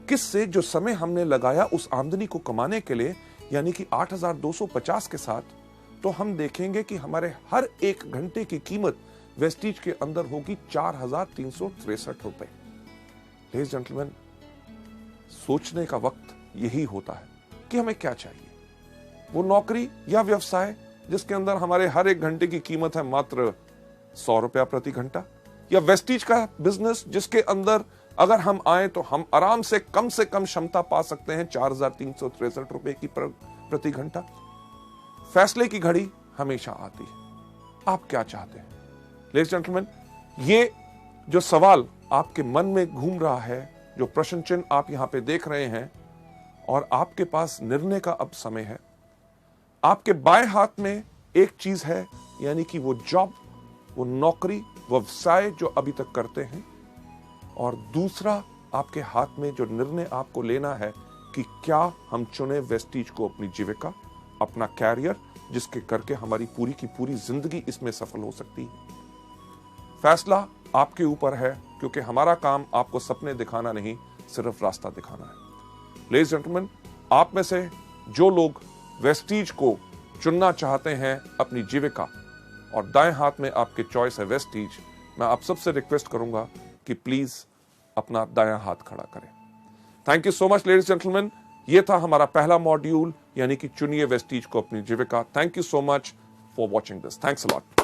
A: किससे, जो समय हमने लगाया उस आमदनी को कमाने के लिए, यानी कि 8,250 के साथ, तो हम देखेंगे कि हमारे हर एक घंटे की कीमत वेस्टीज के अंदर होगी 4,363 रुपए। लेडीज जेंटलमैन, सोचने का वक्त यही होता है कि हमें क्या चाहिए। वो नौकरी या व्यवसाय जिसके अंदर हमारे हर एक घंटे की कीमत है मात्र 100 रुपया प्रति घंटा, या वेस्टीज का बिजनेस जिसके अंदर अगर हम आए तो हम आराम से कम क्षमता पा सकते हैं 4,363 रुपए की प्रति घंटा। फैसले की घड़ी हमेशा आती है। आप क्या चाहते हैं? लेडीज जेंटलमैन, ये जो सवाल आपके मन में घूम रहा है, जो प्रश्न चिन्ह आप यहां पे देख रहे हैं, और आपके पास निर्णय का अब समय है। आपके बाएं हाथ में एक चीज है, यानी कि वो जॉब, वो नौकरी, व्यवसाय जो अभी तक करते हैं, और दूसरा आपके हाथ में जो निर्णय आपको लेना है कि क्या हम चुने वेस्टीज को अपनी जीविका, अपना कैरियर, जिसके करके हमारी पूरी की पूरी जिंदगी इसमें सफल हो सकती है। फैसला आपके ऊपर है, क्योंकि हमारा काम आपको सपने दिखाना नहीं, सिर्फ रास्ता दिखाना है। लेडीज जेंटलमैन, आप में से जो लोग वेस्टीज को चुनना चाहते हैं अपनी जीविका, और दाएं हाथ में आपके चॉइस है वेस्टीज, मैं आप सबसे रिक्वेस्ट करूंगा कि प्लीज अपना दायां हाथ खड़ा करें। Thank you so much ladies gentleman. ये था हमारा पहला मॉड्यूल, यानी कि चुनिए वेस्टीज को अपनी जीविका। Thank you so much for watching this. Thanks a lot.